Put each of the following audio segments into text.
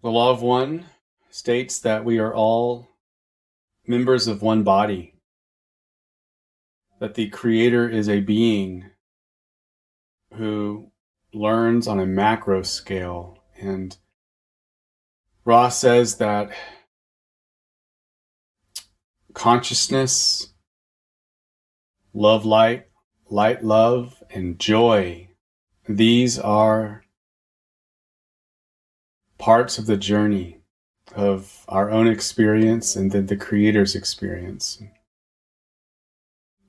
The law of one states that we are all members of one body, that the Creator is a being who learns on a macro scale. And Ra says that consciousness, love, light, light, love, and joy, these are parts of the journey of our own experience and then the Creator's experience.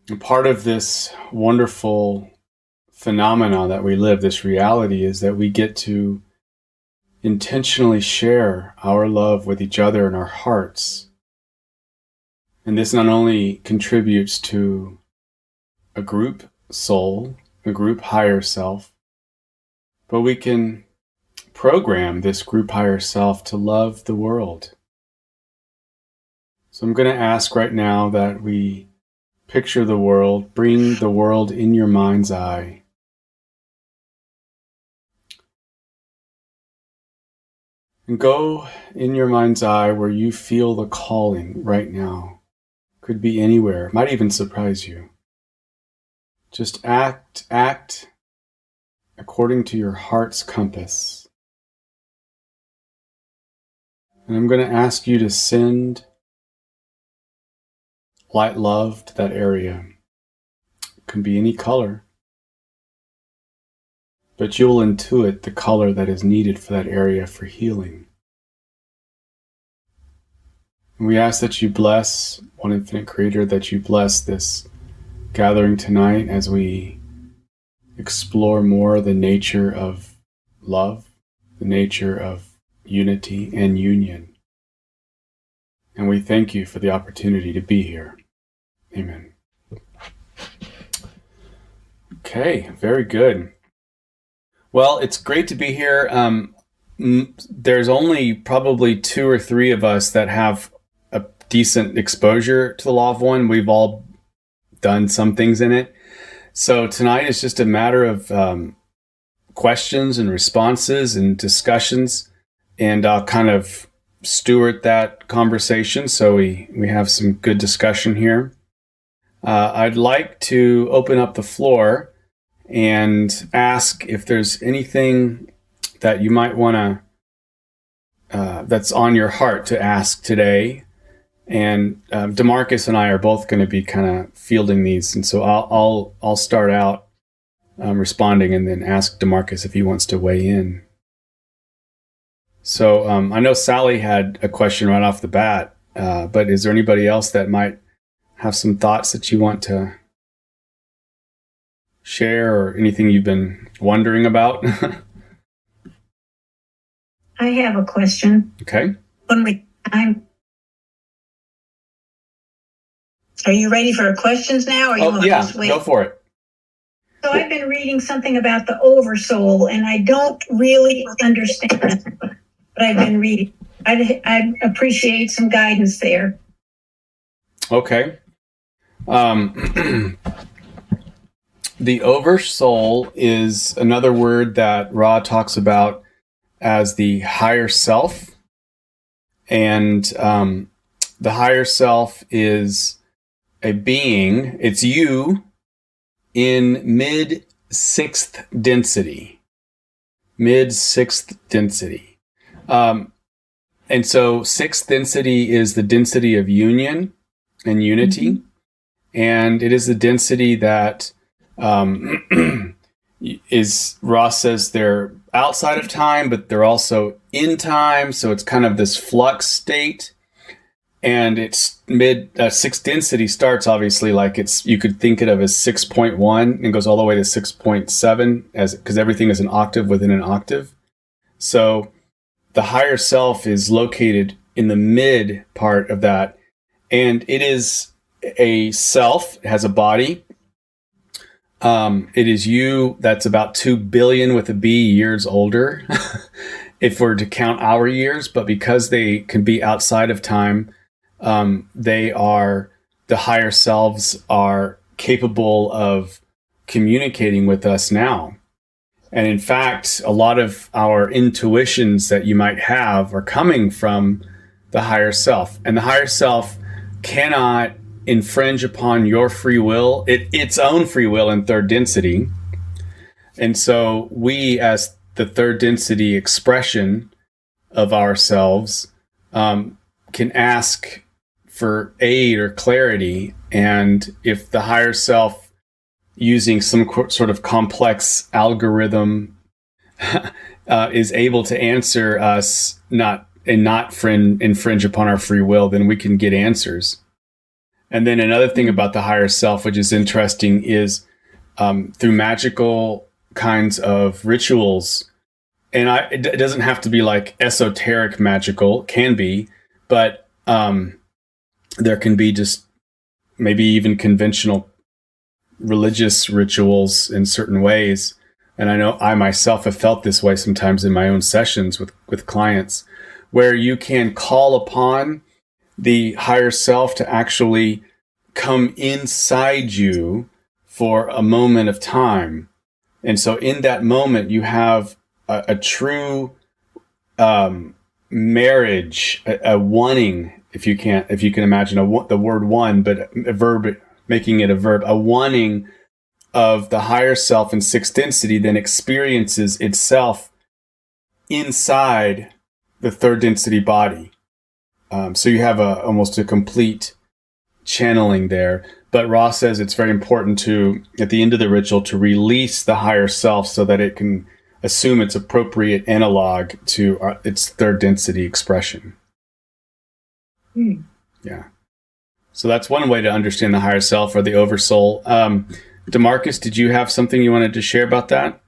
And part of this wonderful phenomena that we live, this reality, is that we get to intentionally share our love with each other in our hearts. And this not only contributes to a group soul, a group higher self, but we can program this group higher self to love the world. So I'm going to ask right now that we picture the world, bring the world in your mind's eye. And go in your mind's eye where you feel the calling right now. Could be anywhere, might even surprise you. Just act according to your heart's compass. And I'm going to ask you to send light love to that area. It can be any color, but you will intuit the color that is needed for that area for healing. And we ask that you bless, One Infinite Creator, that you bless this gathering tonight as we explore more the nature of love, the nature of unity and union. And we thank you for the opportunity to be here. Amen. Okay, very good. Well, it's great to be here. There's only probably 2 or 3 of us that have a decent exposure to the Law of One. We've all done some things in it. So tonight is just a matter of questions and responses and discussions, and I'll kind of steward that conversation so we have some good discussion here. I'd like to open up the floor and ask if there's anything that you might want to, that's on your heart to ask today. And DeMarcus and I are both going to be kind of fielding these, and so I'll start out responding, and then ask DeMarcus if he wants to weigh in. So I know Sally had a question right off the bat, but is there anybody else that might have some thoughts that you want to share, or anything you've been wondering about? I have a question. Okay. Are you ready for questions now? Or you want to just wait? Go for it. So I've been reading something about the oversoul, and I don't really understand it, but I've been reading. I appreciate some guidance there. Okay. The oversoul is another word that Ra talks about as the higher self. And the higher self is a being. It's you in mid-6th density. Mid-6th density. And so 6th density is the density of union and unity. Mm-hmm. And it is the density that is, Ross says they're outside of time, but they're also in time. So it's kind of this flux state. And it's sixth density starts obviously like you could think it of as 6.1 and goes all the way to 6.7 because everything is an octave within an octave. So the higher self is located in the mid part of that. And it is a self, it has a body. It is you that's about 2 billion with a B years older if we're to count our years, but because they can be outside of time, the higher selves are capable of communicating with us now. And in fact, a lot of our intuitions that you might have are coming from the higher self. And the higher self cannot infringe upon your free will, its own free will in third density. And so we, as the third density expression of ourselves, can ask for aid or clarity. And if the higher self, using some sort of complex algorithm, is able to answer us, not infringe upon our free will, then we can get answers. And then another thing about the higher self, which is interesting, is through magical kinds of rituals. And it doesn't have to be like esoteric magical, it can be, but there can be just maybe even conventional religious rituals in certain ways. And I know I myself have felt this way sometimes in my own sessions with clients, where you can call upon the higher self to actually come inside you for a moment of time. And so in that moment, you have a true marriage, a oneing, if you can imagine the word one, but a verb, making it a verb, a oneing of the higher self in sixth density, then experiences itself inside the third density body. So you have almost a complete channeling there. But Ross says it's very important to, at the end of the ritual, to release the higher self so that it can assume its appropriate analog to its third density expression. Yeah. So that's one way to understand the higher self or the oversoul. DeMarcus, did you have something you wanted to share about that?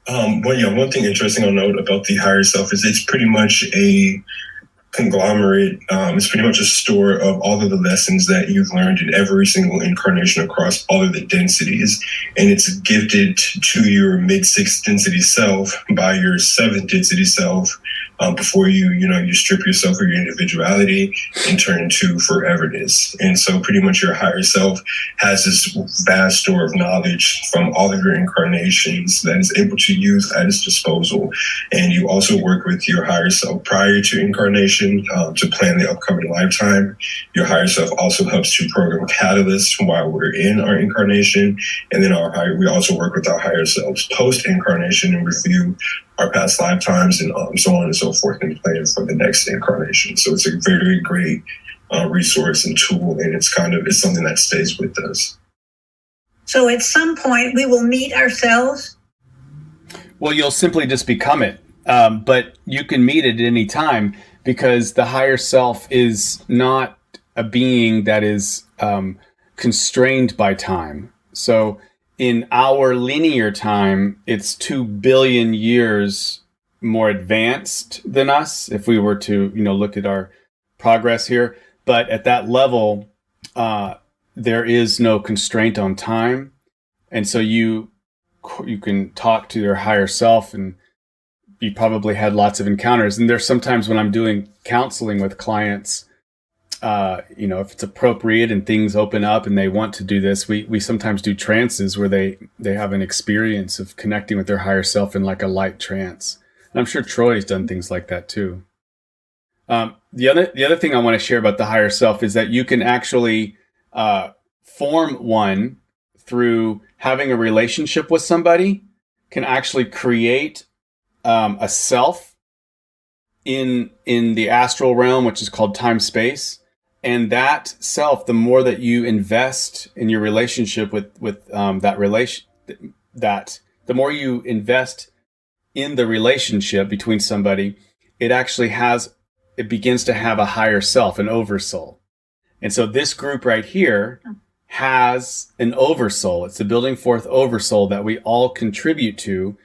One thing interesting I'll note about the higher self is it's pretty much a conglomerate. It's pretty much a store of all of the lessons that you've learned in every single incarnation across all of the densities. And it's gifted to your mid-sixth density self by your seventh density self before you strip yourself of your individuality and turn into foreverness. And so pretty much your higher self has this vast store of knowledge from all of your incarnations that is able to use at its disposal. And you also work with your higher self prior to incarnation to plan the upcoming lifetime. Your higher self also helps to program catalysts while we're in our incarnation. And then we also work with our higher selves post-incarnation and review our past lifetimes and so on and so forth and plan for the next incarnation. So it's a very great resource and tool, and it's something that stays with us. So at some point we will meet ourselves? Well, you'll simply just become it. But you can meet it at any time, because the higher self is not a being that is constrained by time. So in our linear time, it's 2 billion years more advanced than us, if we were to, look at our progress here. But at that level, there is no constraint on time. And so you can talk to your higher self, and you probably had lots of encounters. And there's sometimes when I'm doing counseling with clients, if it's appropriate and things open up and they want to do this, we sometimes do trances where they have an experience of connecting with their higher self in like a light trance. And I'm sure Troy's done things like that too. The other thing I want to share about the higher self is that you can actually form one through having a relationship with somebody, can actually create a self in the astral realm, which is called time space. And that self, the more that you invest in your relationship with the more you invest in the relationship between somebody, it begins to have a higher self, an oversoul. And so this group right here has an oversoul. It's the building forth oversoul that we all contribute to.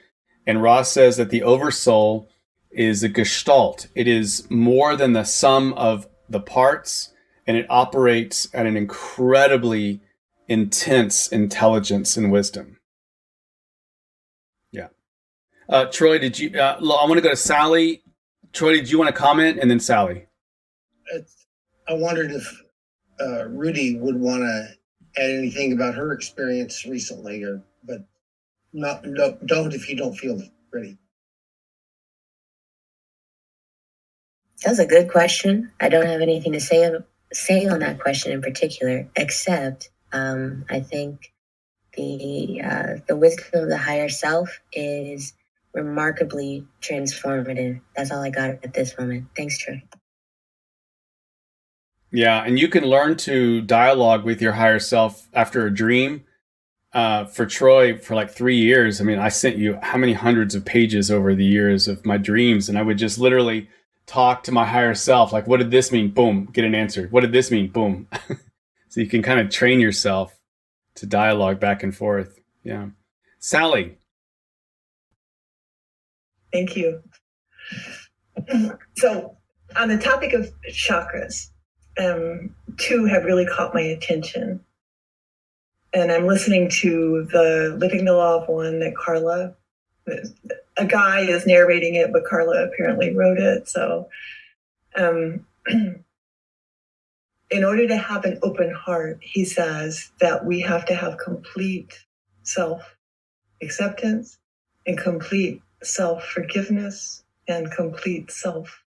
And Ross says that the oversoul is a gestalt. It is more than the sum of the parts, and it operates at an incredibly intense intelligence and wisdom. Yeah. Troy, did you, I want to go to Sally. Troy, did you want to comment? And then Sally. I wondered if Rudy would want to add anything about her experience recently, but don't if you don't feel ready. That was a good question. I don't have anything to say on that question in particular, except I think the wisdom of the higher self is remarkably transformative. That's all I got at this moment. Thanks, Troy. Yeah, and you can learn to dialogue with your higher self after a dream. For Troy, for like 3 years, I mean, I sent you how many hundreds of pages over the years of my dreams, and I would just literally talk to my higher self, like, what did this mean? Boom, get an answer. What did this mean? Boom. So you can kind of train yourself to dialogue back and forth. Yeah. Sally. Thank you. So, on the topic of chakras, two have really caught my attention. And I'm listening to the Living the Law of One that Carla, a guy is narrating it, but Carla apparently wrote it. So, in order to have an open heart, he says that we have to have complete self acceptance and complete self forgiveness and complete self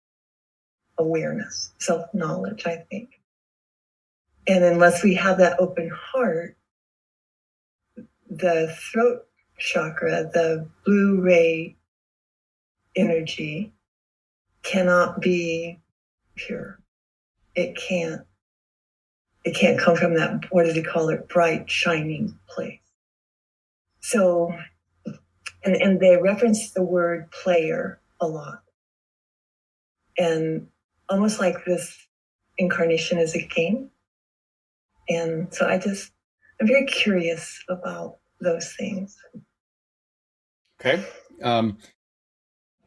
awareness, self knowledge, I think. And unless we have that open heart, the throat chakra, the blue ray energy, cannot be pure. It can't come from that, what does he call it, bright, shining place. So, and they reference the word player a lot. And almost like this incarnation is a game. And so I'm very curious about those things. Okay.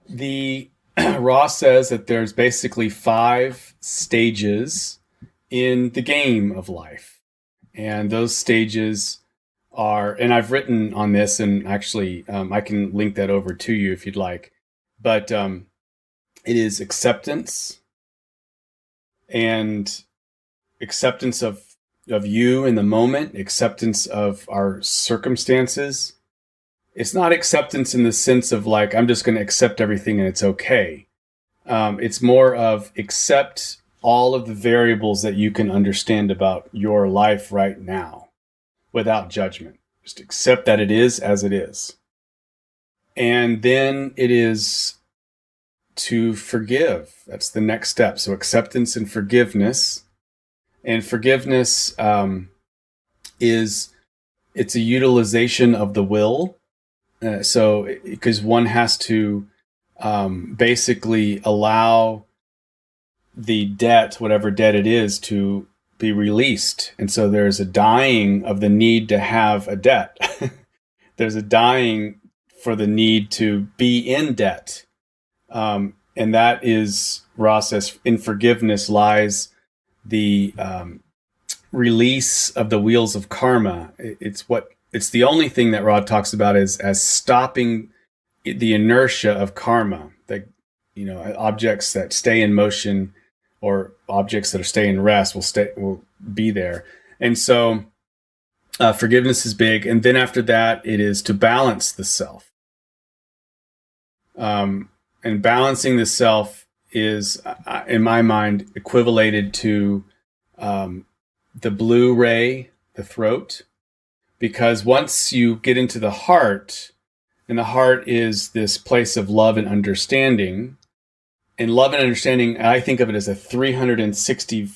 The Ross says that there's basically 5 stages in the game of life. And those stages are, and I've written on this, and actually I can link that over to you if you'd like. But it is acceptance, and acceptance of you in the moment, acceptance of our circumstances. It's not acceptance in the sense of like, I'm just going to accept everything and it's okay. It's more of accept all of the variables that you can understand about your life right now without judgment. Just accept that it is as it is. And then it is to forgive. That's the next step. So acceptance and forgiveness. And forgiveness it's a utilization of the will. So because one has to basically allow the debt, whatever debt it is, to be released. And so there's a dying of the need to have a debt. There's a dying for the need to be in debt. And that is, Ross says, in forgiveness lies the release of the wheels of karma. It's the only thing that Rod talks about as stopping the inertia of karma. That, objects that stay in motion or objects that stay in rest will be there. And so forgiveness is big. And then after that, it is to balance the self. And balancing the self is, in my mind, equivalated to the blue ray, the throat, because once you get into the heart, and the heart is this place of love and understanding, and love and understanding, I think of it as a 360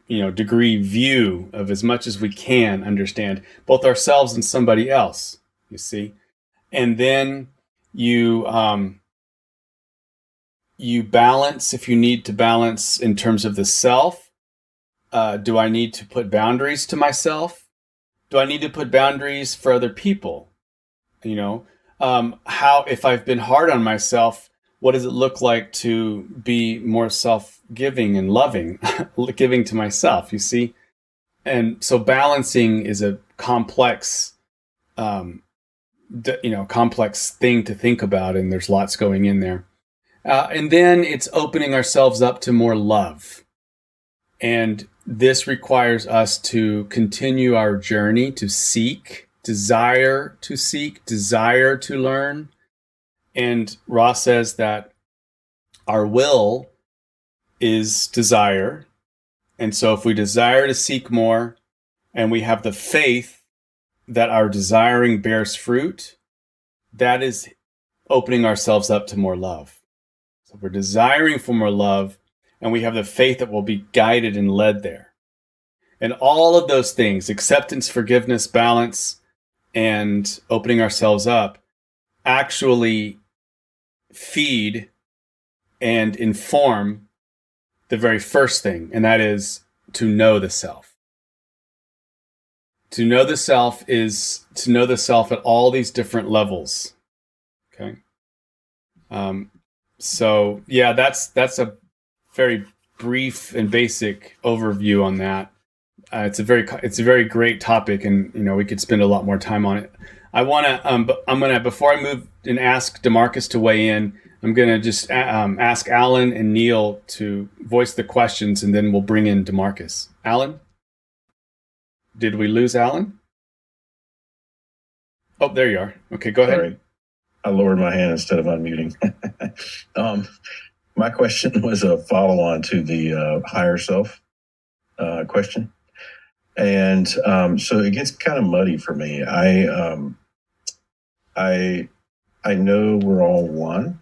degree view of as much as we can understand both ourselves and somebody else, you see. And then you balance if you need to balance in terms of the self. Do I need to put boundaries to myself? Do I need to put boundaries for other people? How, if I've been hard on myself, what does it look like to be more self-giving and loving, giving to myself, you see? And so balancing is a complex, complex thing to think about, and there's lots going in there. And then it's opening ourselves up to more love. And this requires us to continue our journey to seek desire to seek, desire to learn. And Ross says that our will is desire. And so if we desire to seek more and we have the faith that our desiring bears fruit, that is opening ourselves up to more love. So we're desiring for more love, and we have the faith that we'll be guided and led there. And all of those things, acceptance, forgiveness, balance, and opening ourselves up, actually feed and inform the very first thing, and that is to know the self. To know the self is to know the self at all these different levels. Okay. So yeah, that's a very brief and basic overview on that. It's a very great topic, and we could spend a lot more time on it. I'm gonna before I move and ask DeMarcus to weigh in, I'm gonna just ask Alan and Neil to voice the questions, and then we'll bring in DeMarcus. Alan, did we lose Alan? Oh, there you are. Okay, go ahead. Sorry, I lowered my hand instead of unmuting. My question was a follow-on to the higher self question. And so it gets kind of muddy for me. I know we're all one.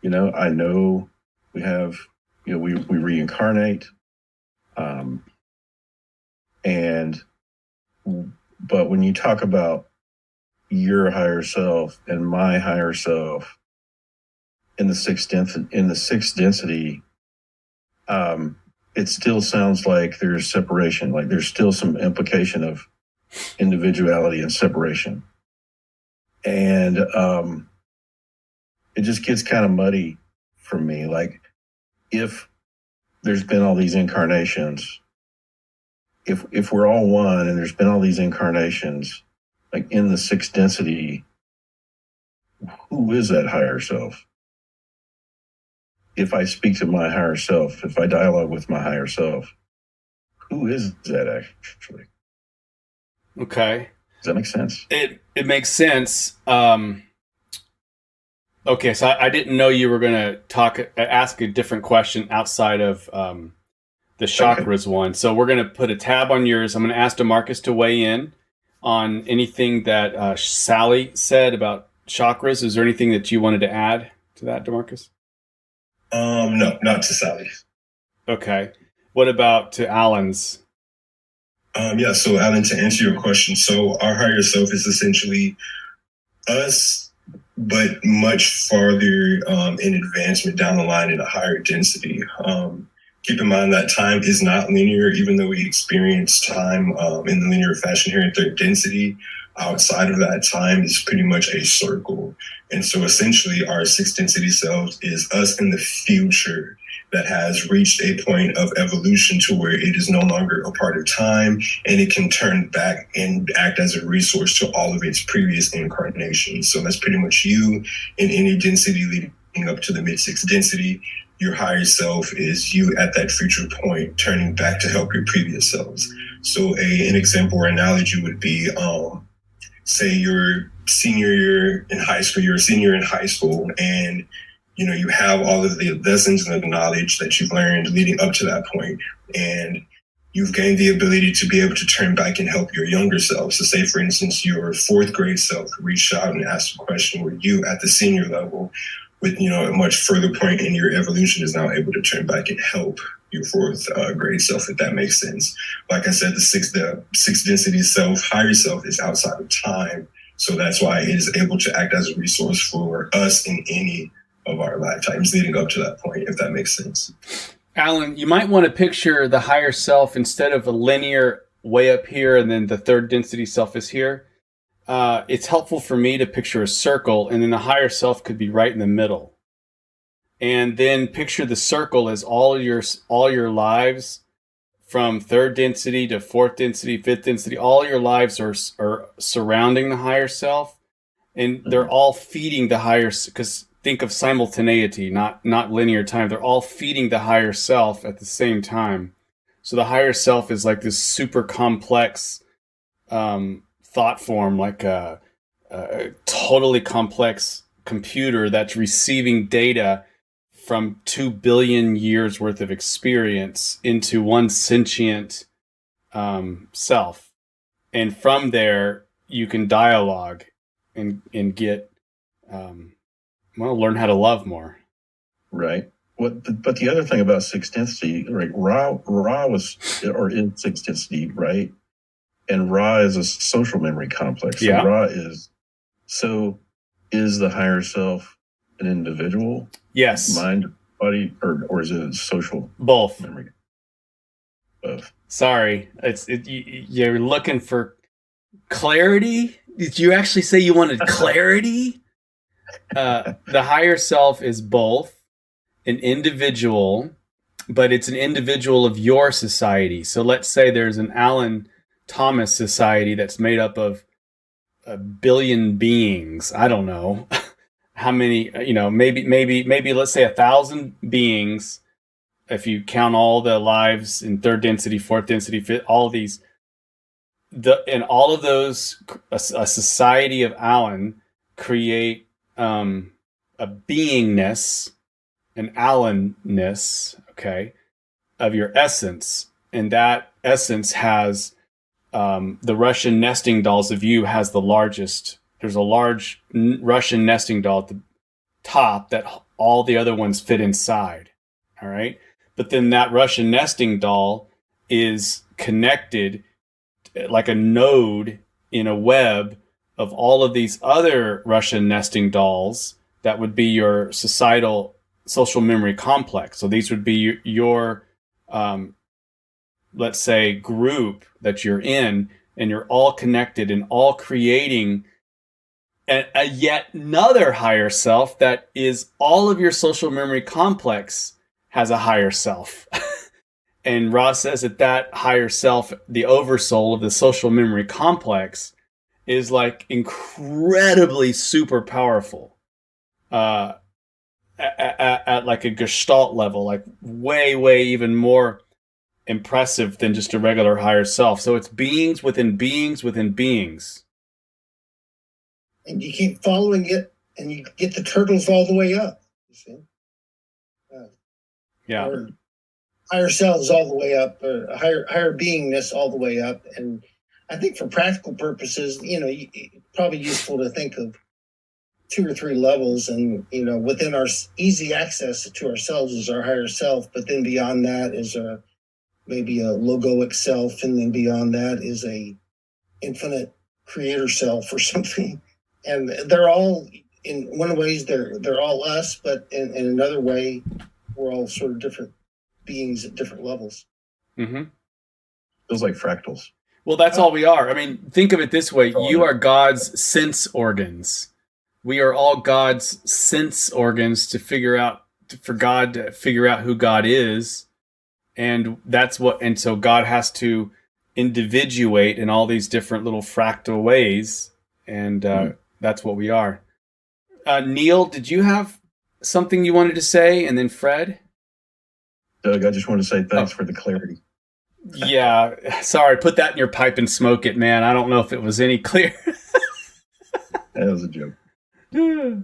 I know we have, we reincarnate. But when you talk about your higher self and my higher self in the sixth density, it still sounds like there's separation. Like there's still some implication of individuality and separation. And it just gets kind of muddy for me. Like if there's been all these incarnations, if we're all one and there's been all these incarnations, like in the sixth density, who is that higher self? If I speak to my higher self, if I dialogue with my higher self, who is that actually? Okay. Does that make sense? It makes sense. Okay, so I didn't know you were going to ask a different question outside of the chakras one. So we're going to put a tab on yours. I'm going to ask DeMarcus to weigh in on anything that Sally said about chakras. Is there anything that you wanted to add to that, DeMarcus? No, not to Sally. Okay. What about to Alan's? Yeah, so Alan, to answer your question, so our higher self is essentially us, but much farther in advancement down the line in a higher density. Keep in mind that time is not linear, even though we experience time in the linear fashion here in third density. Outside of that, time is pretty much a circle. And so essentially our sixth density selves is us in the future that has reached a point of evolution to where it is no longer a part of time, and it can turn back and act as a resource to all of its previous incarnations. So that's pretty much you in any density leading up to the mid-sixth density. Your higher self is you at that future point, turning back to help your previous selves. So an example or analogy would be, say you're senior year in high school, you're a senior in high school, and you have all of the lessons and the knowledge that you've learned leading up to that point, and you've gained the ability to be able to turn back and help your younger self. So say, for instance, your fourth grade self reached out and asked a question where you at the senior level with, a much further point in your evolution is now able to turn back and help your fourth grade self, if that makes sense. Like I said, the sixth density self, higher self, is outside of time. So that's why it is able to act as a resource for us in any of our lifetimes leading up to that point, if that makes sense. Alan, you might want to picture the higher self instead of a linear way up here and then the third density self is here. It's helpful for me to picture a circle, and then the higher self could be right in the middle. And then picture the circle as all your lives from third density to fourth density, fifth density. All your lives are surrounding the higher self, and they're all feeding the higher, because think of simultaneity, not linear time. They're all feeding the higher self at the same time. So the higher self is like this super complex thought form, like a totally complex computer that's receiving data from 2 billion years worth of experience into one sentient self. And from there, you can dialogue and get, learn how to love more. Right. But the other thing about sixth density, right? Ra was or is sixth density, right? And Ra is a social memory complex. So Yeah. Ra is the higher self an individual? Yes. Mind, body, or is it a social Both. memory? Both. Sorry, you're looking for clarity. Did you actually say you wanted clarity? The higher self is both an individual, but it's an individual of your society. So let's say there's an Alan Thomas society that's made up of a billion beings. I don't know how many, maybe let's say 1,000 beings. If you count all the lives in third density, fourth density, fifth, all of these, and all of those, a society of Alan create a beingness, an Allenness, okay, of your essence, and that essence has the Russian nesting dolls of you has the largest. There's a large Russian nesting doll at the top that all the other ones fit inside. All right. But then that Russian nesting doll is connected like a node in a web of all of these other Russian nesting dolls that would be your societal social memory complex. So these would be your let's say, group that you're in, and you're all connected and all creating a yet another higher self that is all of your social memory complex has a higher self. And Ross says that higher self, the oversoul of the social memory complex, is like incredibly super powerful at like a gestalt level, like way even more impressive than just a regular higher self. So it's beings within beings within beings. And you keep following it, and you get the turtles all the way up. You see? Yeah. Or higher selves all the way up, or higher beingness all the way up. And I think for practical purposes, probably useful to think of 2 or 3 levels, and within our easy access to ourselves is our higher self, but then beyond that is maybe a logoic self, and then beyond that is a infinite creator self or something. And they're all, in one ways, they're all us, but in another way, we're all sort of different beings at different levels. Mm-hmm. Feels like fractals. Well, that's all we are. I mean, think of it this way. You are God's sense organs. We are all God's sense organs for God to figure out who God is. And so God has to individuate in all these different little fractal ways. And that's what we are. Neil, did you have something you wanted to say? And then Fred? Doug, I just want to say thanks for the clarity. Yeah, sorry, put that in your pipe and smoke it, man. I don't know if it was any clear. That was a joke. Yeah,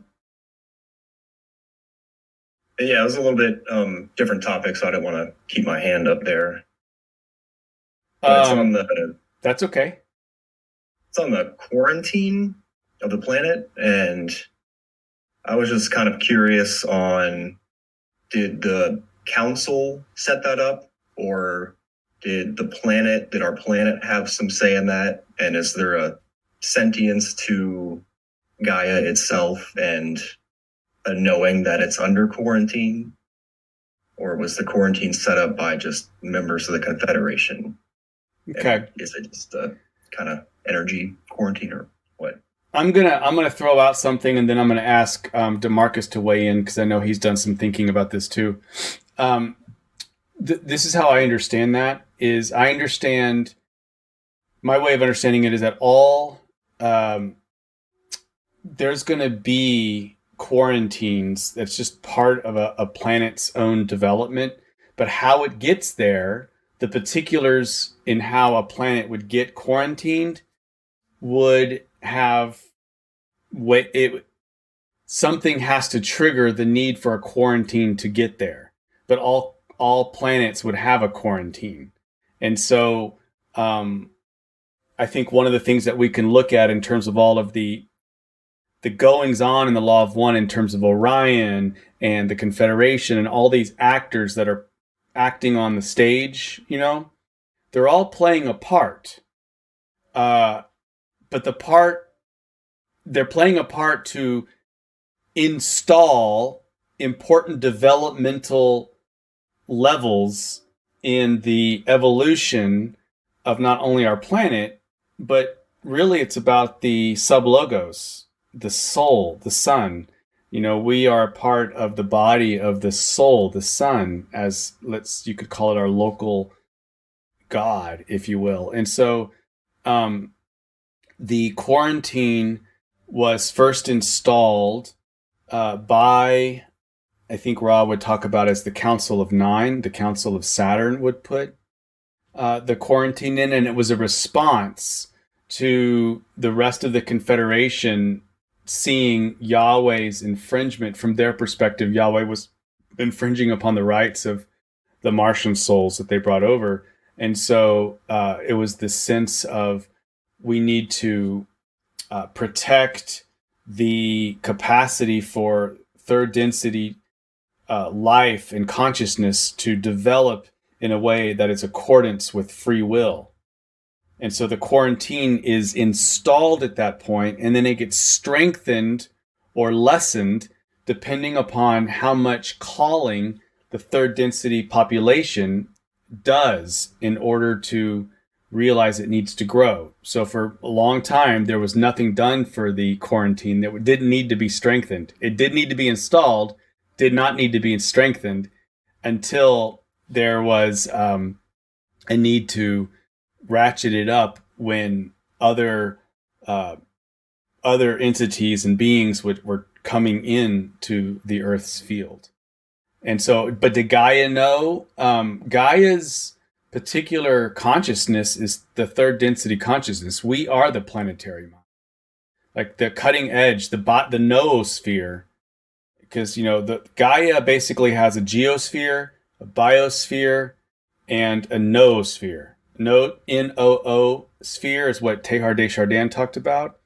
it was a little bit different topic, so I didn't want to keep my hand up there. It's on that's okay. It's on the quarantine of the planet, and I was just kind of curious on, did the council set that up, or did our planet have some say in that? And is there a sentience to Gaia itself and a knowing that it's under quarantine? Or was the quarantine set up by just members of the Confederation? Okay. And is it just a kind of energy quarantine or what? I'm gonna throw out something, and then I'm gonna ask DeMarcus to weigh in, because I know he's done some thinking about this too. This is how I understand that. My way of understanding it is that all there's going to be quarantines. That's just part of a planet's own development. But how it gets there, the particulars in how a planet would get quarantined would have something has to trigger the need for a quarantine to get there. But all planets would have a quarantine. And so I think one of the things that we can look at in terms of all of the goings on in the Law of One, in terms of Orion and the Confederation and all these actors that are acting on the stage, they're all playing a part. But they're playing a part to install important developmental levels in the evolution of not only our planet, but really it's about the sublogos, the soul, the sun. We are a part of the body of the soul, the sun, as you could call it our local God, if you will. And so the quarantine was first installed by, I think Ra would talk about as the Council of Nine, the Council of Saturn would put the quarantine in, and it was a response to the rest of the Confederation seeing Yahweh's infringement. From their perspective, Yahweh was infringing upon the rights of the Martian souls that they brought over. And so it was this sense of, we need to protect the capacity for third density life and consciousness to develop in a way that is accordance with free will. And so the quarantine is installed at that point, and then it gets strengthened or lessened depending upon how much calling the third density population does in order to realize it needs to grow. So for a long time, there was nothing done for the quarantine that didn't need to be strengthened. It did need to be installed, did not need to be strengthened, until there was a need to ratchet it up when other entities and beings were coming into the Earth's field. And so, but did Gaia know? Gaia's particular consciousness is the third density consciousness. We are the planetary mind, like the cutting edge, the noosphere, because the Gaia basically has a geosphere, a biosphere, and a noosphere. Noo sphere is what Teilhard de Chardin talked about,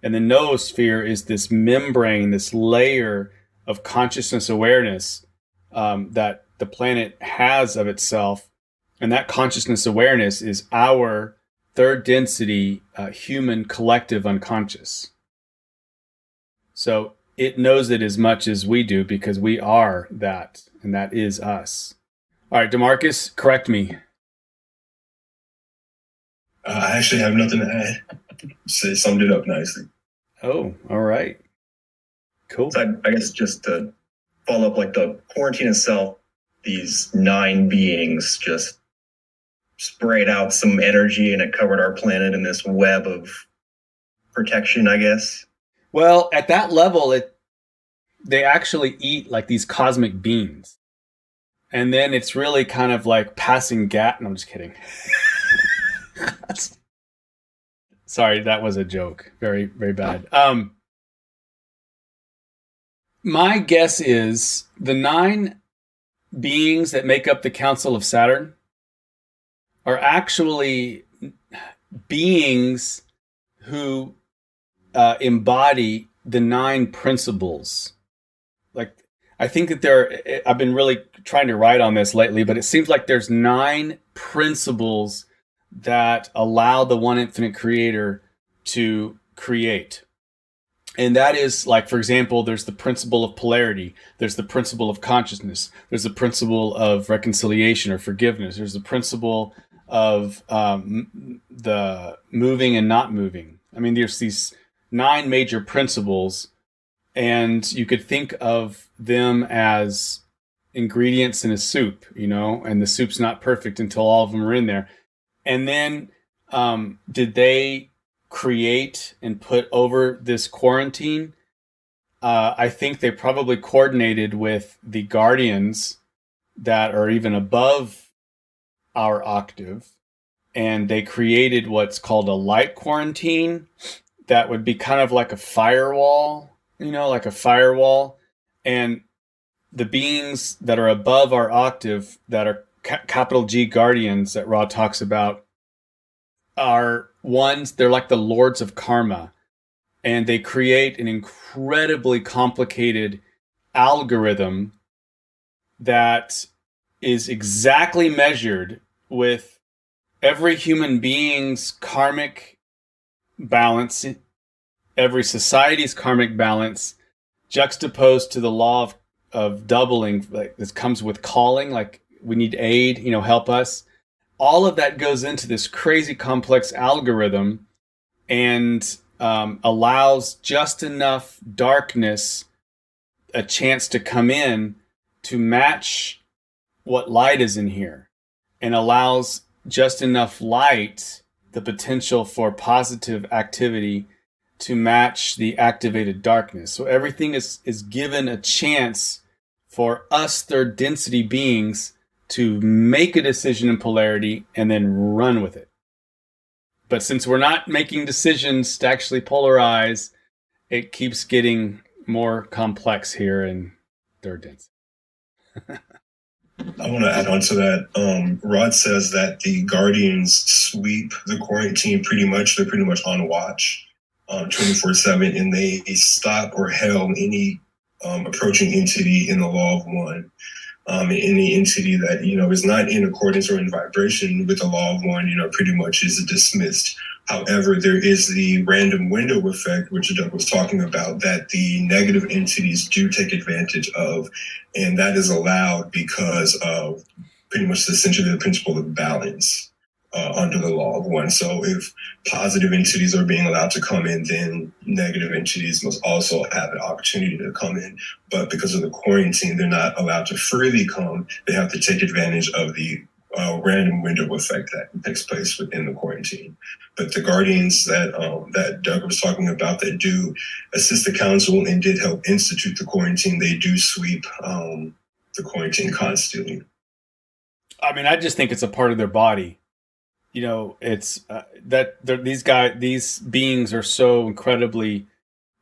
and the noosphere is this membrane, this layer of consciousness awareness that the planet has of itself. And that consciousness awareness is our third density human collective unconscious. So it knows it as much as we do, because we are that, and that is us. All right, DeMarcus, correct me. I actually have nothing to add. Say summed it up nicely. Oh, all right. Cool. So I guess just to follow up, like the quarantine itself, these 9 beings just sprayed out some energy and it covered our planet in this web of protection, I guess. Well, at that level, they actually eat like these cosmic beams. And then it's really kind of like passing gas. No, I'm just kidding. Sorry, that was a joke. Very, very bad. My guess is the 9 beings that make up the Council of Saturn are actually beings who embody the 9 principles. Like, I think that I've been really trying to write on this lately, but it seems like there's 9 principles that allow the one infinite creator to create. And that is, like, for example, there's the principle of polarity. There's the principle of consciousness. There's the principle of reconciliation or forgiveness. There's the principle of the moving and not moving. I mean, there's these 9 major principles, and you could think of them as ingredients in a soup, and the soup's not perfect until all of them are in there. And then did they create and put over this quarantine? I think they probably coordinated with the guardians that are even above our octave, and they created what's called a light quarantine that would be kind of like a firewall, like a firewall. And the beings that are above our octave, that are capital G guardians that Ra talks about, are ones, they're like the lords of karma. And they create an incredibly complicated algorithm that is exactly measured with every human being's karmic balance, every society's karmic balance, juxtaposed to the law of doubling. Like, this comes with calling, like we need aid, help us. All of that goes into this crazy complex algorithm, and allows just enough darkness a chance to come in to match what light is in here, and allows just enough light, the potential for positive activity, to match the activated darkness. So everything is given a chance for us third density beings to make a decision in polarity and then run with it. But since we're not making decisions to actually polarize, it keeps getting more complex here in third density. I want to add on to that. Rod says that the Guardians sweep the quarantine pretty much. They're pretty much on watch 24/7, and they stop or hail any approaching entity in the law of one. Any entity that, is not in accordance or in vibration with the law of one, pretty much is dismissed. However, there is the random window effect, which Doug was talking about, that the negative entities do take advantage of. And that is allowed because of pretty much essentially the principle of balance under the law of one. So if positive entities are being allowed to come in, then negative entities must also have an opportunity to come in. But because of the quarantine, they're not allowed to freely come. They have to take advantage of the random window effect that takes place within the quarantine. But the guardians that Doug was talking about, that do assist the council and did help institute the quarantine, they do sweep the quarantine constantly. I mean, I just think it's a part of their body. It's that these beings are so incredibly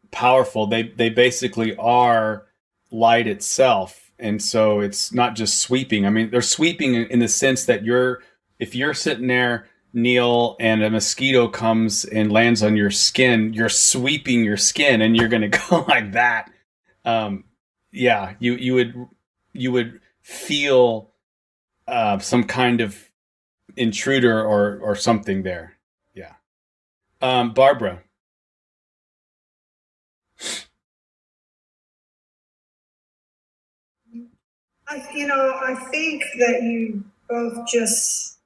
powerful. They basically are light itself. And so it's not just sweeping. I mean, they're sweeping in the sense that if you're sitting there, Neil, and a mosquito comes and lands on your skin, you're sweeping your skin, and you're going to go like that. Yeah, you would feel some kind of intruder or something there. Yeah. Barbara. I think that you both just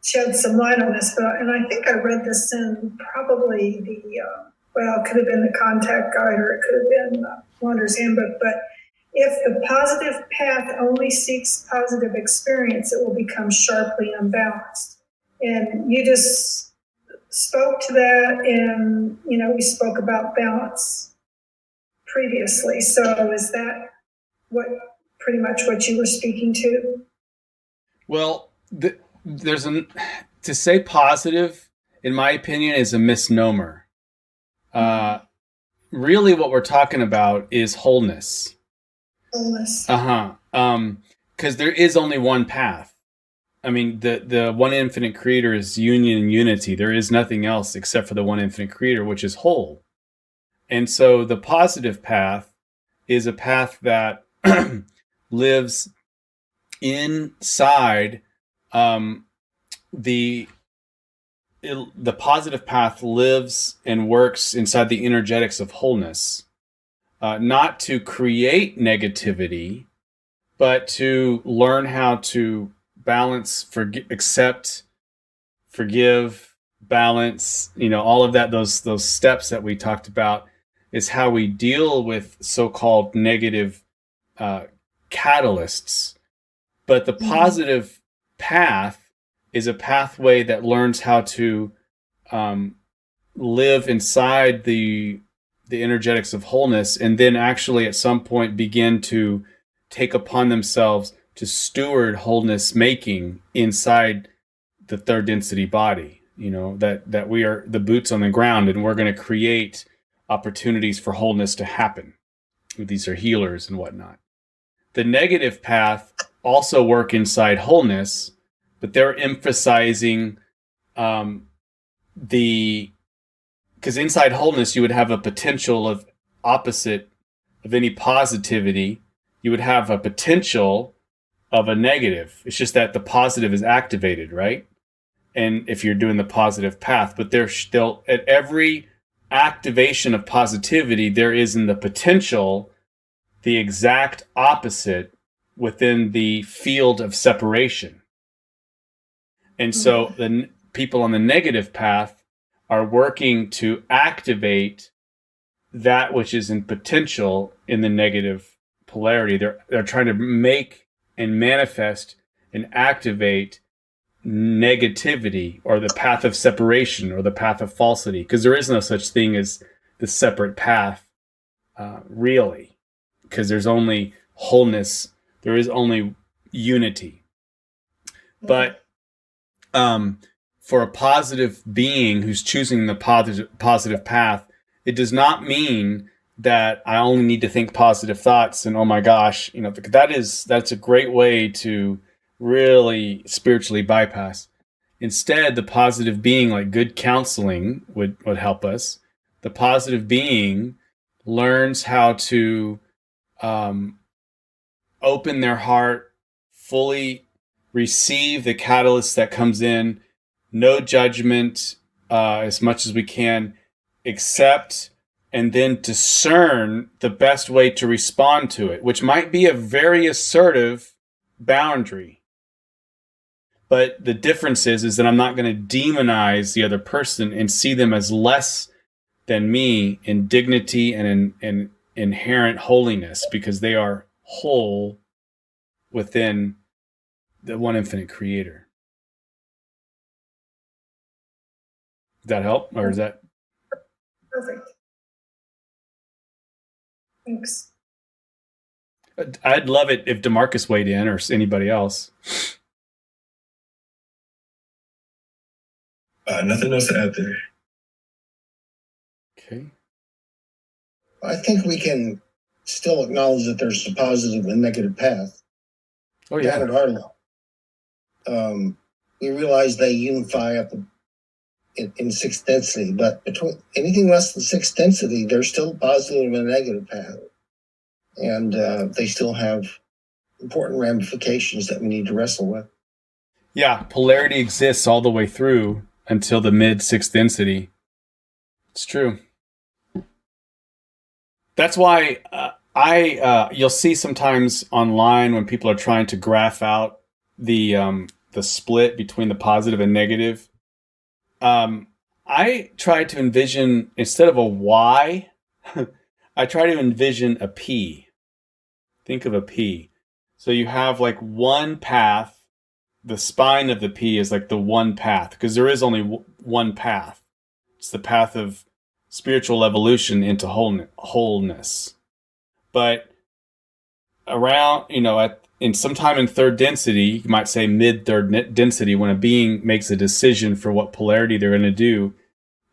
shed some light on this, and I think I read this in probably it could have been the Contact Guide, or it could have been Wanderer's Handbook, but if the positive path only seeks positive experience, it will become sharply unbalanced. And you just spoke to that, and, we spoke about balance previously. So is that pretty much what you were speaking to? Well, to say positive, in my opinion, is a misnomer. Really what we're talking about is wholeness. Because there is only one path. I mean, the one infinite creator is union and unity. There is nothing else except for the one infinite creator, which is whole. And so the positive path is a path that lives inside the positive path lives and works inside the energetics of wholeness. Not to create negativity, but to learn how to balance, accept, forgive, balance, all of that, those steps that we talked about, is how we deal with so-called negative catalysts. But the positive path is a pathway that learns how to live inside the energetics of wholeness, and then actually at some point begin to take upon themselves to steward wholeness making inside the third density body, that we are the boots on the ground, and we're going to create opportunities for wholeness to happen. These are healers and whatnot. The negative path also work inside wholeness, but they're emphasizing because inside wholeness you would have a potential of opposite of any positivity. You would have a potential of a negative. It's just that the positive is activated, right? And if you're doing the positive path, but there's still at every activation of positivity, there is in the potential the exact opposite within the field of separation. And so the people on the negative path are working to activate that which is in potential in the negative polarity. They're trying to make and manifest and activate negativity, or the path of separation, or the path of falsity, because there is no such thing as the separate path, really, because there's only wholeness, there is only unity. But for a positive being who's choosing the positive path, it does not mean that I only need to think positive thoughts and, oh my gosh, that's a great way to really spiritually bypass. Instead, the positive being, like good counseling would help us. The positive being learns how to open their heart, fully receive the catalyst that comes in, no judgment, as much as we can, accept, and then discern the best way to respond to it, which might be a very assertive boundary. But the difference is that I'm not going to demonize the other person and see them as less than me in dignity and in inherent holiness, because they are whole within the one infinite creator. Does that help? Or is that Perfect. Thanks. I'd love it if DeMarcus weighed in, or anybody else. Nothing else to add there. Okay. I think we can still acknowledge that there's a positive and negative path. Oh yeah. Down at our level. We realize they unify up in sixth density, but between anything less than sixth density, there's still a positive and a negative path. And they still have important ramifications that we need to wrestle with. Yeah, polarity exists all the way through until the mid sixth density. It's true. That's why you'll see sometimes online when people are trying to graph out the split between the positive and negative. I try to envision, instead of a Y, I try to envision a P. Think of a P. So you have like one path. The spine of the P is like the one path, because there is only one path. It's the path of spiritual evolution into wholeness. But around, in sometime in third density, you might say mid third density, when a being makes a decision for what polarity they're going to do,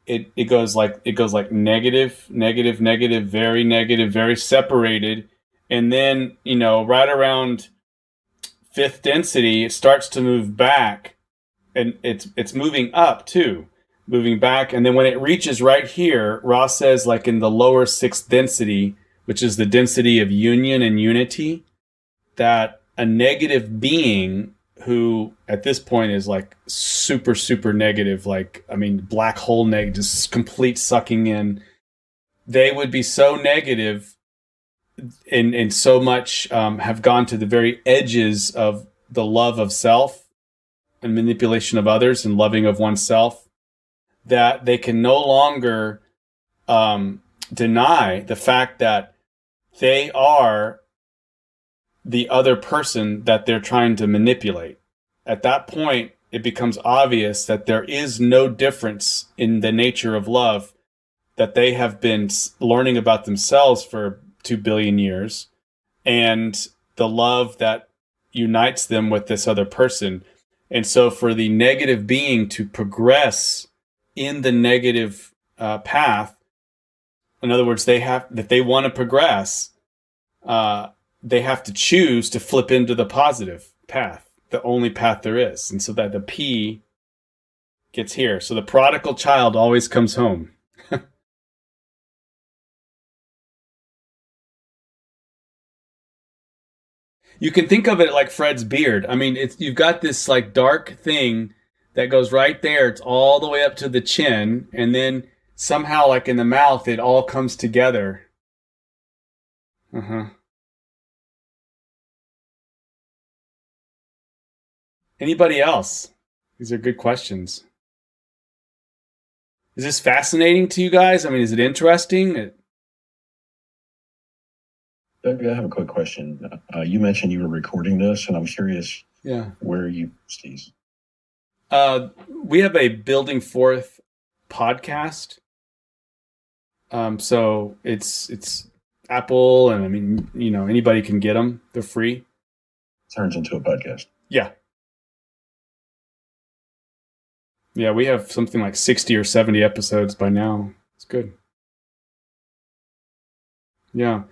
it goes like negative, negative, negative, very separated, and then right around fifth density, it starts to move back, and it's moving up too, moving back, and then when it reaches right here, Ross says, like in the lower sixth density, which is the density of union and unity, that a negative being who at this point is like super negative, black hole negative, just complete sucking in, they would be so negative and so much have gone to the very edges of the love of self and manipulation of others and loving of oneself, that they can no longer deny the fact that they are the other person that they're trying to manipulate. At that point, it becomes obvious that there is no difference in the nature of love, that they have been learning about themselves for 2 billion years, and the love that unites them with this other person. And so for the negative being to progress in the negative path, in other words, if they want to progress, they have to choose to flip into the positive path, the only path there is. And so that the P gets here. So the prodigal child always comes home. You can think of it like Fred's beard. I mean, you've got this like dark thing that goes right there. It's all the way up to the chin, and then somehow, like in the mouth, it all comes together. Anybody else? These are good questions. Is this fascinating to you guys? I mean, is it interesting? Doug, I have a quick question. You mentioned you were recording this, and I'm curious where you post these. We have a Building Forth podcast. So it's Apple, and I mean, anybody can get them. They're free. Turns into a podcast. Yeah. Yeah, we have something like 60 or 70 episodes by now. It's good. Yeah.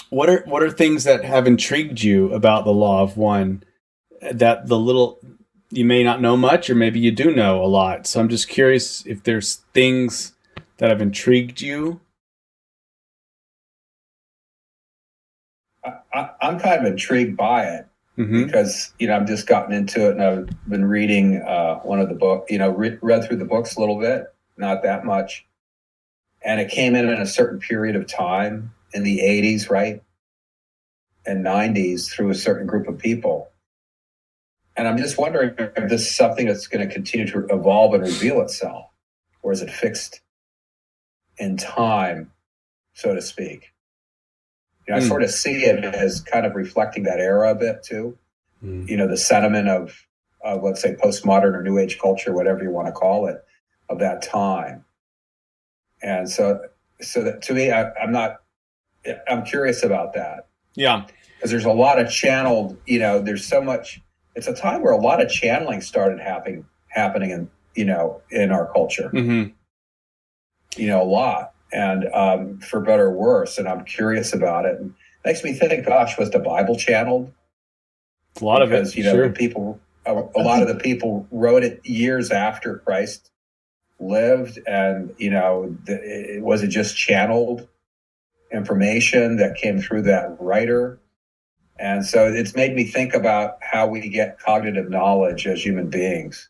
What are things that have intrigued you about the Law of One? That you may not know much, or maybe you do know a lot. So I'm just curious if there's things that have intrigued you. I'm kind of intrigued by it because, I've just gotten into it, and I've been reading one of the books, read through the books a little bit, not that much. And it came in a certain period of time in the 80s, right? And 90s through a certain group of people. And I'm just wondering if this is something that's going to continue to evolve and reveal itself, or is it fixed in time, so to speak? I sort of see it as kind of reflecting that era a bit too. The sentiment of let's say postmodern or new age culture, whatever you want to call it, of that time. And so that to me, I'm curious about that. Yeah. Because there's a lot of channeled, there's so much, it's a time where a lot of channeling started happening in our culture, a lot. And for better or worse, and I'm curious about it. And it makes me think, gosh, was the Bible channeled? A lot of it, sure. A lot of the people wrote it years after Christ lived, and was it just channeled information that came through that writer? And so it's made me think about how we get cognitive knowledge as human beings,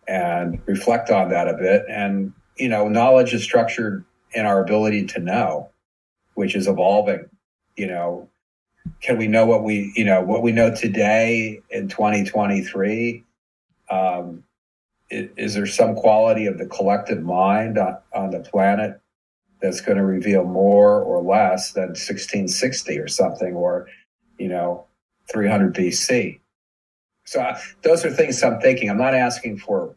and reflect on that a bit. And knowledge is structured in our ability to know, which is evolving. Can we know what we know today in 2023? Is there some quality of the collective mind on the planet that's going to reveal more or less than 1660 or something, or 300 BC? So those are things I'm thinking. I'm not asking for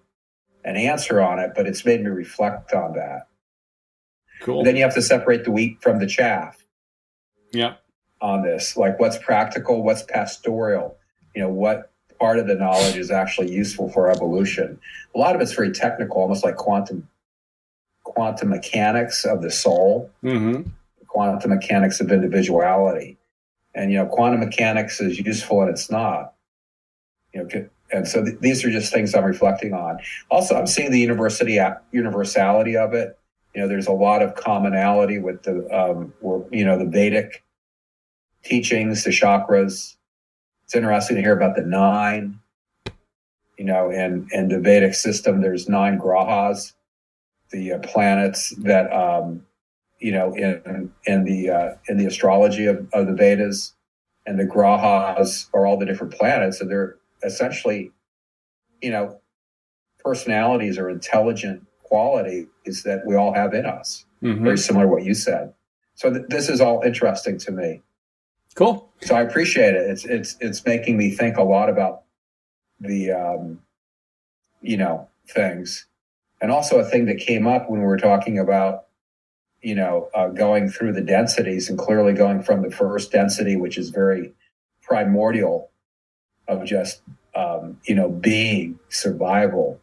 an answer on it, but it's made me reflect on that. Cool. And then you have to separate the wheat from the chaff. Yeah. On this, like what's practical, what's pastoral, what part of the knowledge is actually useful for evolution. A lot of it's very technical, almost like quantum mechanics of the soul, quantum mechanics of individuality. And quantum mechanics is useful and it's not. And so these are just things I'm reflecting on. Also, I'm seeing the universality of it. There's a lot of commonality with the Vedic teachings, the chakras. It's interesting to hear about the 9. In the Vedic system, there's 9 grahas, the planets that in the astrology of the Vedas, and the grahas are all the different planets, and they're essentially, personalities or intelligent qualities that we all have in us. Very similar to what you said. So this is all interesting to me. Cool. So I appreciate it. It's making me think a lot about the things, and also a thing that came up when we were talking about going through the densities, and clearly going from the first density, which is very primordial, of just, being, survival,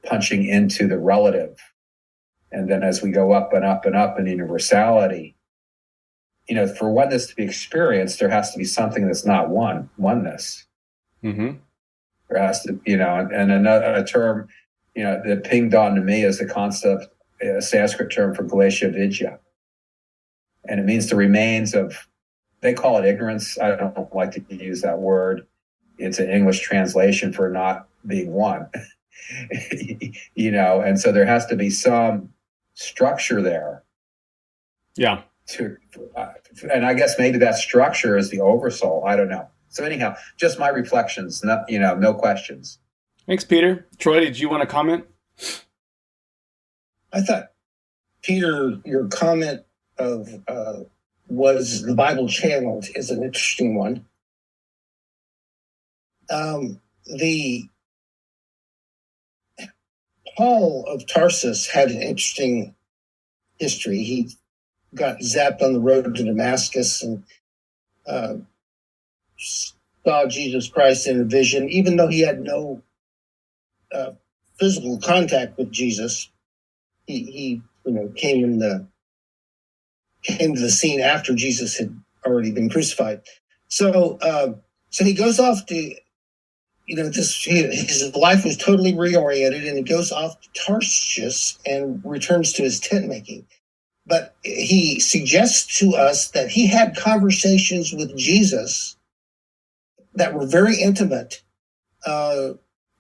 punching into the relative. And then as we go up and up and up in universality, for oneness to be experienced, there has to be something that's not oneness. Mm-hmm. There has to, and another term, that pinged on to me is the concept, a Sanskrit term for glacia vidya. And it means the remains of, they call it ignorance. I don't like to use that word. It's an English translation for not being one. And so there has to be some structure there. Yeah. And I guess maybe that structure is the oversoul. I don't know. So anyhow, just my reflections, no questions. Thanks, Peter. Troy, did you want to comment? I thought, Peter, your comment of was the Bible channeled is an interesting one. The Paul of Tarsus had an interesting history. He got zapped on the road to Damascus and saw Jesus Christ in a vision, even though he had no physical contact with Jesus. He came to the scene after Jesus had already been crucified. So he goes off to, his life was totally reoriented, and he goes off to Tarshish and returns to his tent making. But he suggests to us that he had conversations with Jesus that were very intimate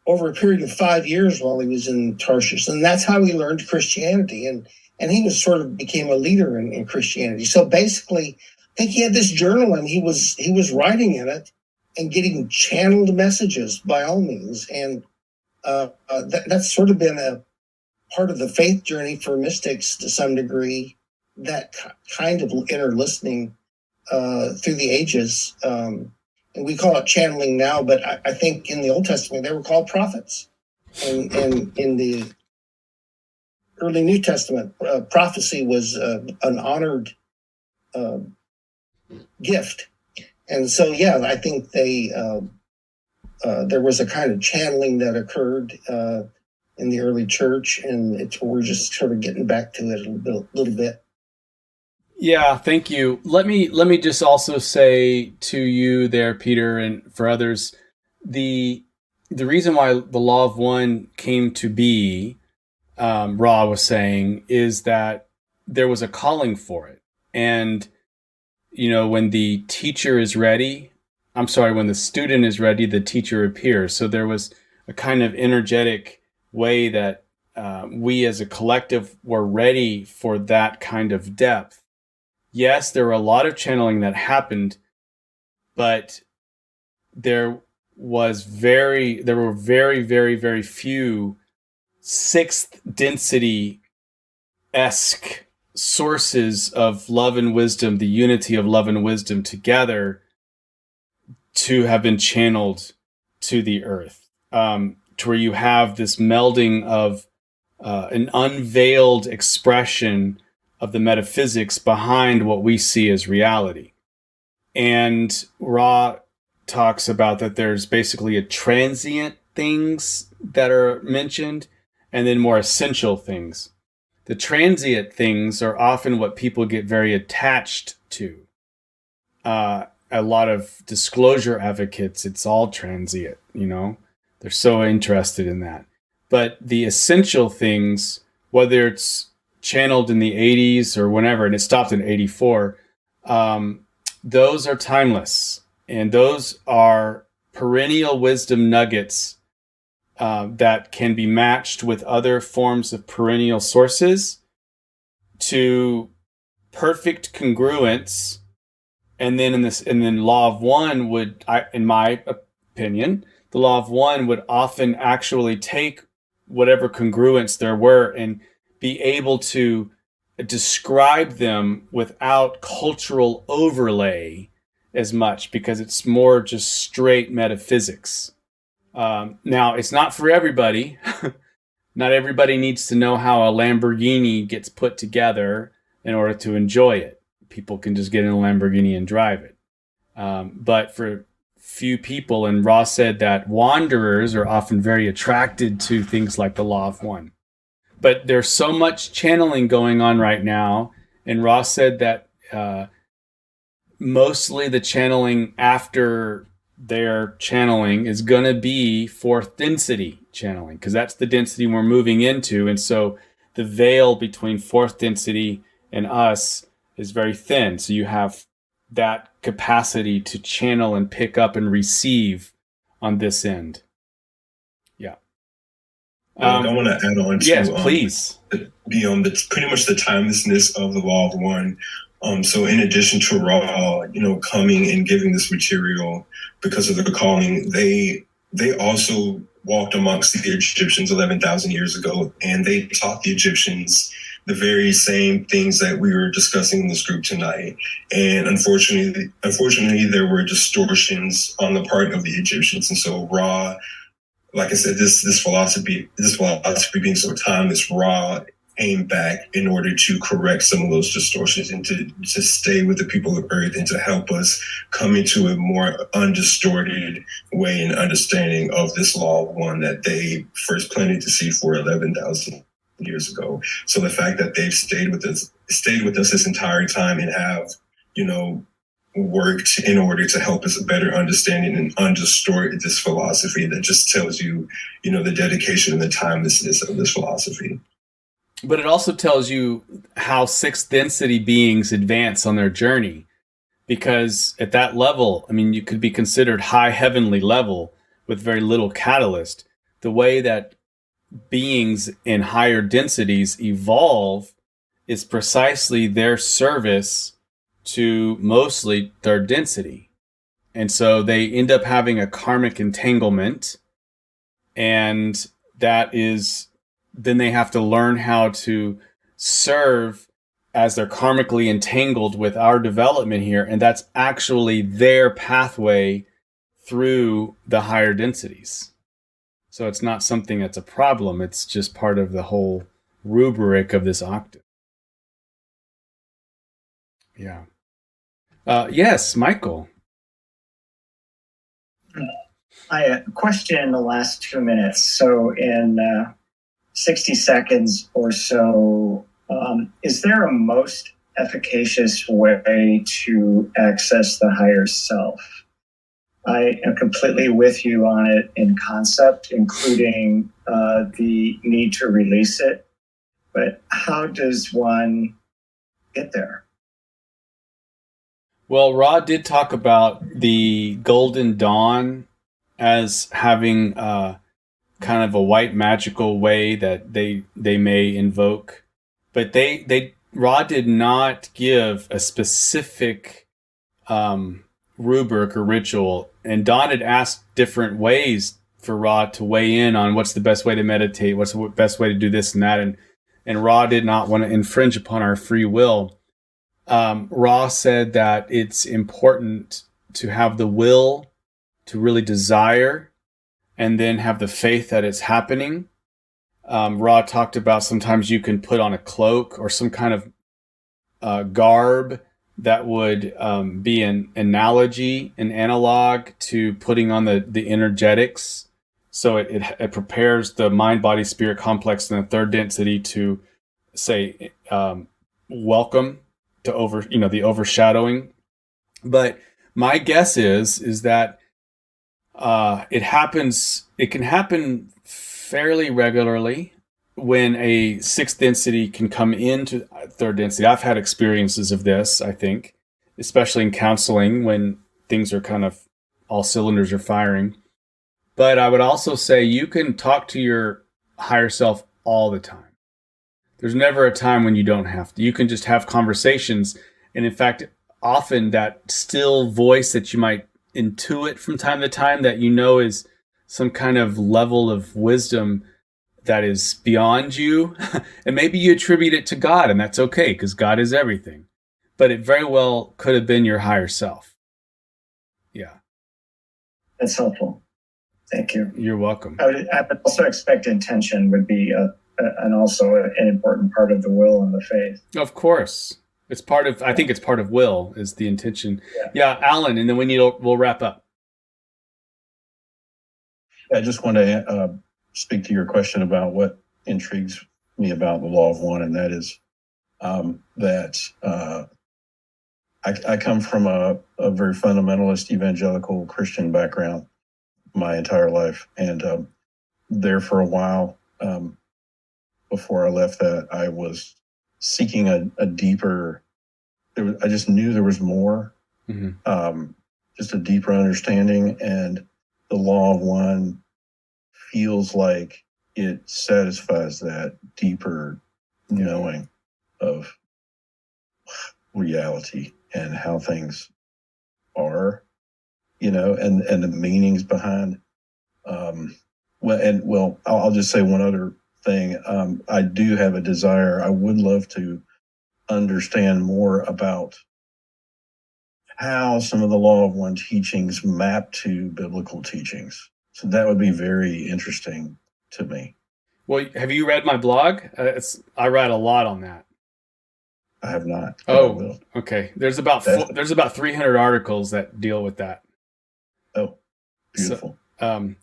over a period of 5 years while he was in Tarshish. And that's how he learned Christianity. And he was became a leader in Christianity. So basically, I think he had this journal and he was writing in it and getting channeled messages by all means. And that's sort of been a part of the faith journey for mystics to some degree, that kind of inner listening through the ages. And we call it channeling now, but I think in the Old Testament, they were called prophets. And in the early New Testament, prophecy was an honored gift. And so, I think there was a kind of channeling that occurred in the early church, and we're just sort of getting back to it a little bit. Yeah, thank you. Let me just also say to you there, Peter, and for others, the reason why the law of one came to be, Ra was saying, is that there was a calling for it. And, when the teacher is ready, when the student is ready, the teacher appears. So there was a kind of energetic way that we as a collective were ready for that kind of depth. Yes, there were a lot of channeling that happened, but there were very, very, very few sixth density-esque sources of love and wisdom, the unity of love and wisdom together, to have been channeled to the earth, to where you have this melding of an unveiled expression of the metaphysics behind what we see as reality. And Ra talks about that there's basically a transient things that are mentioned and then more essential things. The transient things are often what people get very attached to. A lot of disclosure advocates, it's all transient, they're so interested in that. But the essential things, whether it's channeled in the 80s or whenever, and it stopped in 84, those are timeless. And those are perennial wisdom nuggets that can be matched with other forms of perennial sources to perfect congruence. And then law of one would, in my opinion, the law of one would often actually take whatever congruence there were and be able to describe them without cultural overlay as much, because it's more just straight metaphysics. Now, it's not for everybody. Not everybody needs to know how a Lamborghini gets put together in order to enjoy it. People can just get in a Lamborghini and drive it. But for few people. And Ross said that wanderers are often very attracted to things like the Law of One. But there's so much channeling going on right now. And Ross said that mostly the channeling after their channeling is going to be fourth density channeling, because that's the density we're moving into. And so the veil between fourth density and us is very thin. So you have that capacity to channel and pick up and receive on this end. Yeah. I want to add on to yes, please. The pretty much the timelessness of the Law of One. So in addition to Ra, coming and giving this material because of their calling, they also walked amongst the Egyptians 11,000 years ago, and they taught the Egyptians the very same things that we were discussing in this group tonight. And unfortunately, there were distortions on the part of the Egyptians, and so Ra, like I said, this philosophy being so timeless, Ra aim back in order to correct some of those distortions and to stay with the people of Earth and to help us come into a more undistorted way and understanding of this Law of One that they first planted to see for 11,000 years ago. So the fact that they've stayed with us this entire time and have, worked in order to help us better understand it and undistort this philosophy, that just tells you, the dedication and the timelessness of this philosophy. But it also tells you how sixth density beings advance on their journey. Because at that level, you could be considered high heavenly level with very little catalyst. The way that beings in higher densities evolve is precisely their service to mostly third density. And so they end up having a karmic entanglement, and that is, then they have to learn how to serve as they're karmically entangled with our development here. And that's actually their pathway through the higher densities. So it's not something that's a problem. It's just part of the whole rubric of this octave. Yeah. Yes, Michael. I question in the last 2 minutes. So in 60 seconds or so, is there a most efficacious way to access the higher self? I am completely with you on it in concept, including the need to release it. But how does one get there? Well, Rod did talk about the Golden Dawn as having kind of a white magical way that they may invoke, but Rod did not give a specific rubric or ritual. And Don had asked different ways for Rod to weigh in on what's the best way to meditate, what's the best way to do this and that, and Rod did not want to infringe upon our free will. Ra said that it's important to have the will to really desire and then have the faith that it's happening. Ra talked about sometimes you can put on a cloak or some kind of garb that would be an analogy, an analog to putting on the energetics. So it prepares the mind, body, spirit complex in the third density to say, welcome to the overshadowing. But my guess is that it can happen fairly regularly when a sixth density can come into third density. I've had experiences of this, I think, especially in counseling when things are kind of all cylinders are firing. But I would also say you can talk to your higher self all the time. There's never a time when you don't have to. You can just have conversations. And in fact, often that still voice that you might intuit from time to time that is some kind of level of wisdom that is beyond you. And maybe you attribute it to God, and that's okay because God is everything. But it very well could have been your higher self. Yeah. That's helpful. Thank you. You're welcome. I would also expect intention would be also an important part of the will and the faith. Of course. I think it's part of will is the intention. Yeah, Alan, and then we'll wrap up. I just want to speak to your question about what intrigues me about the law of one, and that is that I come from a very fundamentalist evangelical Christian background my entire life, and there for a while before I left that, I was seeking a deeper. I just knew there was more, just a deeper understanding, and the law of one feels like it satisfies that deeper knowing of reality and how things are, and the meanings behind. I'll just say one other thing. I do have a desire. I would love to understand more about how some of the law of one teachings map to biblical teachings. So that would be very interesting to me. Well, have you read my blog? I write a lot on that. I have not. Oh, okay. There's about 300 articles that deal with that. Oh, beautiful. So,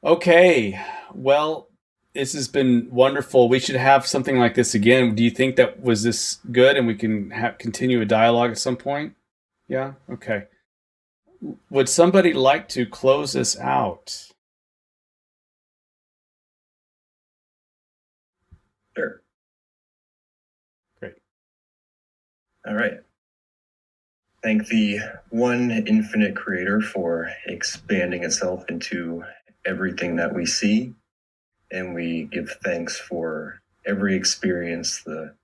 okay. Well, this has been wonderful. We should have something like this again. Do you think that was this good, and we can continue a dialogue at some point? Yeah. Okay. Would somebody like to close us out? Sure. Great. All right. Thank the one infinite creator for expanding itself into everything that we see. And we give thanks for every experience, the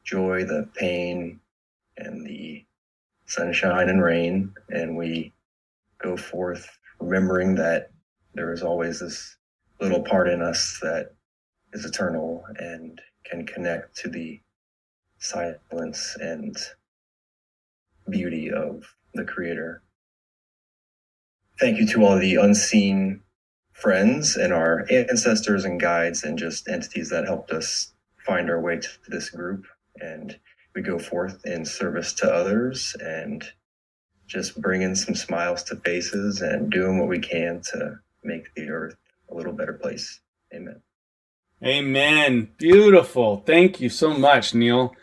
joy, the pain, and the sunshine and rain. And we go forth remembering that there is always this little part in us that is eternal and can connect to the silence and beauty of the creator. Thank you to all the unseen friends and our ancestors and guides and just entities that helped us find our way to this group. And we go forth in service to others and just bringing some smiles to faces and doing what we can to make the earth a little better place. Amen. Amen. Beautiful. Thank you so much, Neil.